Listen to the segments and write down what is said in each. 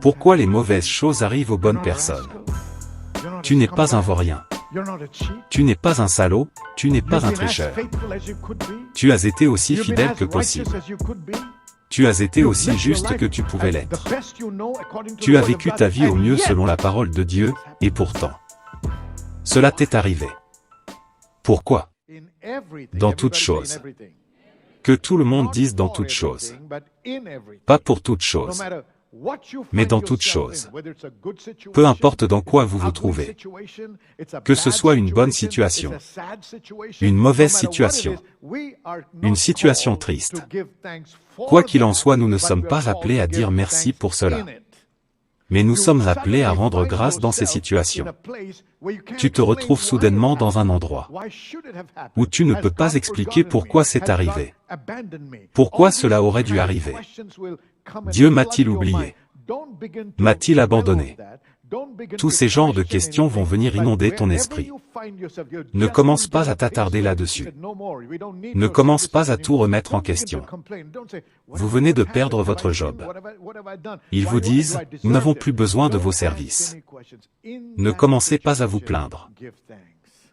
Pourquoi les mauvaises choses arrivent aux bonnes personnes? Tu n'es pas un vaurien. Tu n'es pas un salaud, tu n'es pas un tricheur. Tu as été aussi fidèle que possible. Tu as été aussi juste que tu pouvais l'être. Tu as vécu ta vie au mieux selon la parole de Dieu, et pourtant, cela t'est arrivé. Pourquoi? Dans toutes choses. Que tout le monde dise dans toutes choses. Pas pour toutes choses, mais dans toutes choses. Peu importe dans quoi vous vous trouvez. Que ce soit une bonne situation, une mauvaise situation, une situation triste. Quoi qu'il en soit, nous ne sommes pas appelés à dire merci pour cela. Mais nous sommes appelés à rendre grâce dans ces situations. Tu te retrouves soudainement dans un endroit où tu ne peux pas expliquer pourquoi c'est arrivé. Pourquoi cela aurait dû arriver? Dieu m'a-t-il oublié? M'a-t-il abandonné? Tous ces genres de questions vont venir inonder ton esprit. Ne commence pas à t'attarder là-dessus. Ne commence pas à tout remettre en question. Vous venez de perdre votre job. Ils vous disent, nous n'avons plus besoin de vos services. Ne commencez pas à vous plaindre.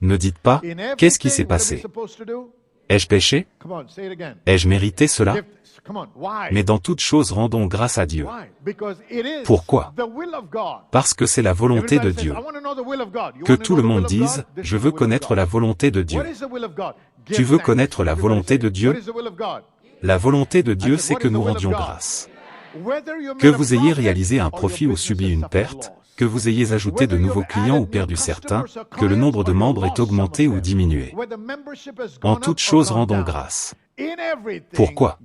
Ne dites pas, qu'est-ce qui s'est passé? Ai-je péché? Ai-je mérité cela? Mais dans toute chose rendons grâce à Dieu. Pourquoi? Parce que c'est la volonté de Dieu. Que tout le monde dise, je veux connaître la volonté de Dieu. Tu veux connaître la volonté de Dieu? La volonté de Dieu, c'est que nous rendions grâce. Que vous ayez réalisé un profit ou subi une perte, que vous ayez ajouté de nouveaux clients ou perdu certains, que le nombre de membres ait augmenté ou diminué. En toute chose rendons grâce. Pourquoi?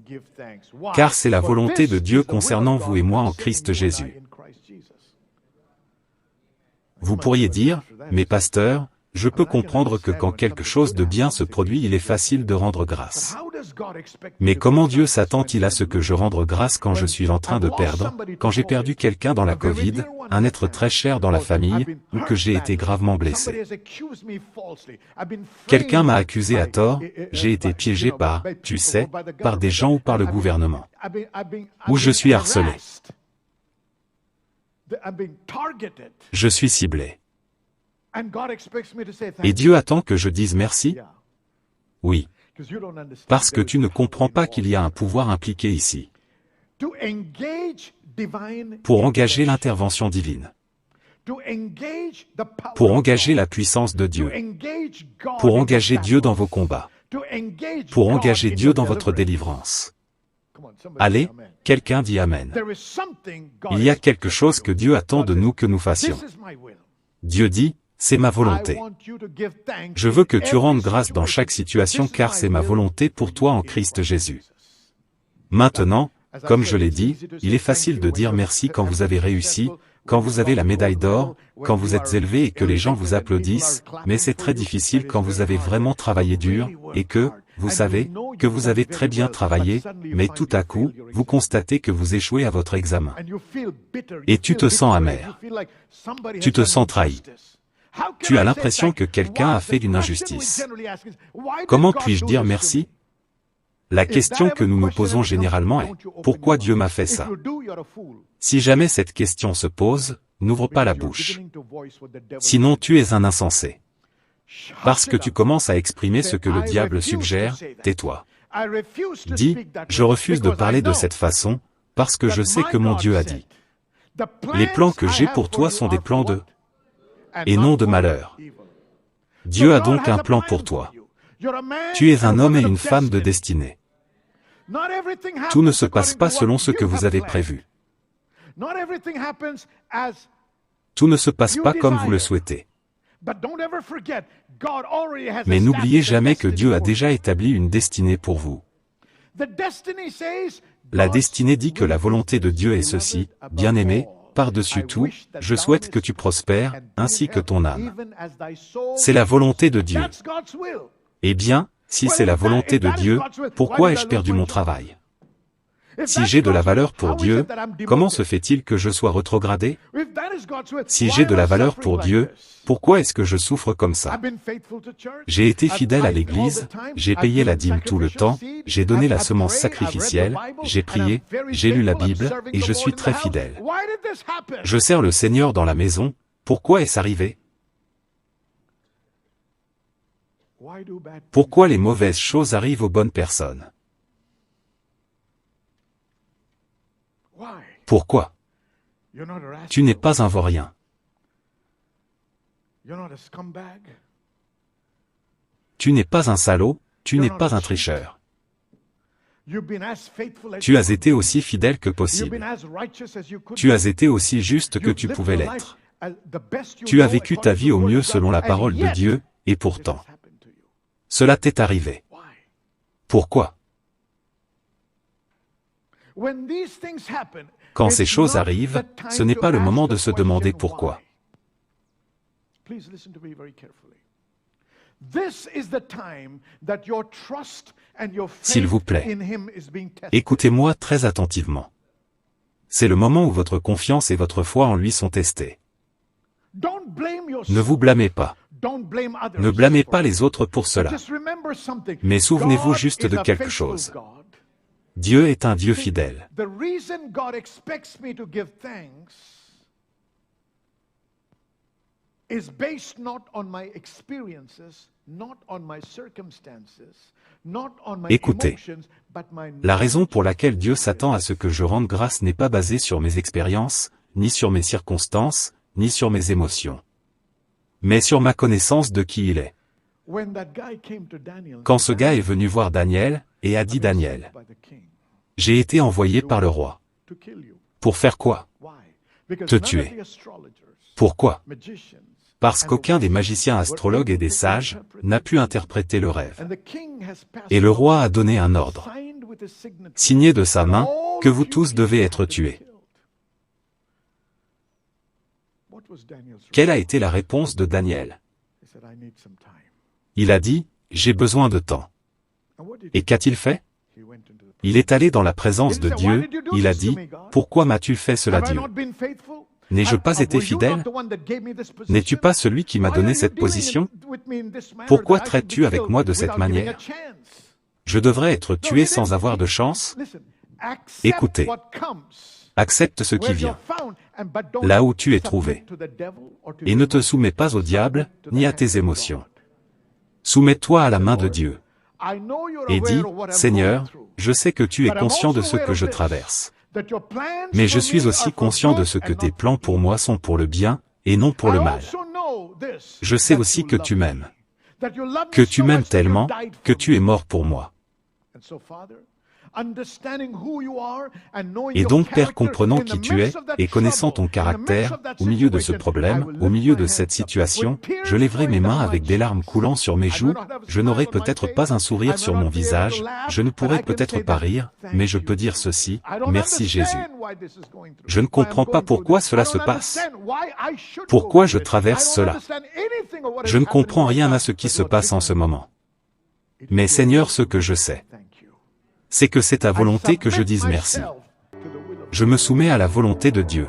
Car c'est la volonté de Dieu concernant vous et moi en Christ Jésus. Vous pourriez dire, mais pasteur, je peux comprendre que quand quelque chose de bien se produit, il est facile de rendre grâce. Mais comment Dieu s'attend-il à ce que je rende grâce quand je suis en train de perdre, quand j'ai perdu quelqu'un dans la Covid, un être très cher dans la famille, ou que j'ai été gravement blessé? Quelqu'un m'a accusé à tort, j'ai été piégé par, tu sais, par des gens ou par le gouvernement. Ou je suis harcelé. Je suis ciblé. Et Dieu attend que je dise merci? Oui. Parce que tu ne comprends pas qu'il y a un pouvoir impliqué ici. Pour engager l'intervention divine. Pour engager la puissance de Dieu. Pour engager Dieu dans vos combats. Pour engager Dieu dans votre délivrance. Allez, quelqu'un dit Amen. Il y a quelque chose que Dieu attend de nous que nous fassions. Dieu dit, c'est ma volonté. Je veux que tu rendes grâce dans chaque situation car c'est ma volonté pour toi en Christ Jésus. Maintenant, comme je l'ai dit, il est facile de dire merci quand vous avez réussi, quand vous avez la médaille d'or, quand vous êtes élevé et que les gens vous applaudissent, mais c'est très difficile quand vous avez vraiment travaillé dur, et que, vous savez, que vous avez très bien travaillé, mais tout à coup, vous constatez que vous échouez à votre examen. Et tu te sens amer. Tu te sens trahi. Tu as l'impression que quelqu'un a fait une injustice. Comment puis-je dire merci? La question que nous nous posons généralement est, pourquoi Dieu m'a fait ça? Si jamais cette question se pose, n'ouvre pas la bouche. Sinon tu es un insensé. Parce que tu commences à exprimer ce que le diable suggère, tais-toi. Dis, je refuse de parler de cette façon, parce que je sais que mon Dieu a dit. Les plans que j'ai pour toi sont des plans de et non de malheur. Dieu a donc un plan pour toi. Tu es un homme et une femme de destinée. Tout ne se passe pas selon ce que vous avez prévu. Tout ne se passe pas comme vous le souhaitez. Mais n'oubliez jamais que Dieu a déjà établi une destinée pour vous. La destinée dit que la volonté de Dieu est ceci, bien-aimé, par-dessus tout, je souhaite que tu prospères, ainsi que ton âme. C'est la volonté de Dieu. Eh bien, si c'est la volonté de Dieu, pourquoi ai-je perdu mon travail? Si j'ai de la valeur pour Dieu, comment se fait-il que je sois rétrogradé? Si j'ai de la valeur pour Dieu, pourquoi est-ce que je souffre comme ça? J'ai été fidèle à l'Église, j'ai payé la dîme tout le temps, j'ai donné la semence sacrificielle, j'ai prié, j'ai lu la Bible, et je suis très fidèle. Je sers le Seigneur dans la maison, pourquoi est-ce arrivé? Pourquoi les mauvaises choses arrivent aux bonnes personnes? Pourquoi? Tu n'es pas un vaurien. Tu n'es pas un salaud, tu n'es pas un tricheur. Tu as été aussi fidèle que possible. Tu as été aussi juste que tu pouvais l'être. Tu as vécu ta vie au mieux selon la parole de Dieu, et pourtant, cela t'est arrivé. Pourquoi? Quand ces choses arrivent, ce n'est pas le moment de se demander pourquoi. S'il vous plaît, écoutez-moi très attentivement. C'est le moment où votre confiance et votre foi en lui sont testées. Ne vous blâmez pas. Ne blâmez pas les autres pour cela. Mais souvenez-vous juste de quelque chose. Dieu est un Dieu fidèle. Écoutez, la raison pour laquelle Dieu s'attend à ce que je rende grâce n'est pas basée sur mes expériences, ni sur mes circonstances, ni sur mes émotions, mais sur ma connaissance de qui il est. Quand ce gars est venu voir Daniel, et a dit Daniel, « J'ai été envoyé par le roi. Pour faire quoi? Te tuer. Pourquoi? Parce qu'aucun des magiciens astrologues et des sages n'a pu interpréter le rêve. Et le roi a donné un ordre, signé de sa main, que vous tous devez être tués. » Quelle a été la réponse de Daniel? Il a dit, « J'ai besoin de temps. » Et qu'a-t-il fait? Il est allé dans la présence de Dieu, il a dit, « Pourquoi m'as-tu fait cela, Dieu? N'ai-je pas été fidèle? N'es-tu pas celui qui m'a donné cette position? Pourquoi traites-tu avec moi de cette manière? Je devrais être tué sans avoir de chance? » Écoutez, accepte ce qui vient, là où tu es trouvé, et ne te soumets pas au diable, ni à tes émotions. Soumets-toi à la main de Dieu, et dis, « Seigneur, je sais que tu es conscient de ce que je traverse. Mais je suis aussi conscient de ce que tes plans pour moi sont pour le bien, et non pour le mal. Je sais aussi que tu m'aimes. Que tu m'aimes tellement, que tu es mort pour moi. » Et donc, Père, comprenant qui tu es, et connaissant ton caractère, au milieu de ce problème, au milieu de cette situation, je lèverai mes mains avec des larmes coulant sur mes joues, je n'aurai peut-être pas un sourire sur mon visage, je ne pourrai peut-être pas rire, mais je peux dire ceci, merci Jésus. Je ne comprends pas pourquoi cela se passe. Pourquoi je traverse cela? Je ne comprends rien à ce qui se passe en ce moment. Mais Seigneur, ce que je sais, c'est que c'est ta volonté que je dise merci. Je me soumets à la volonté de Dieu.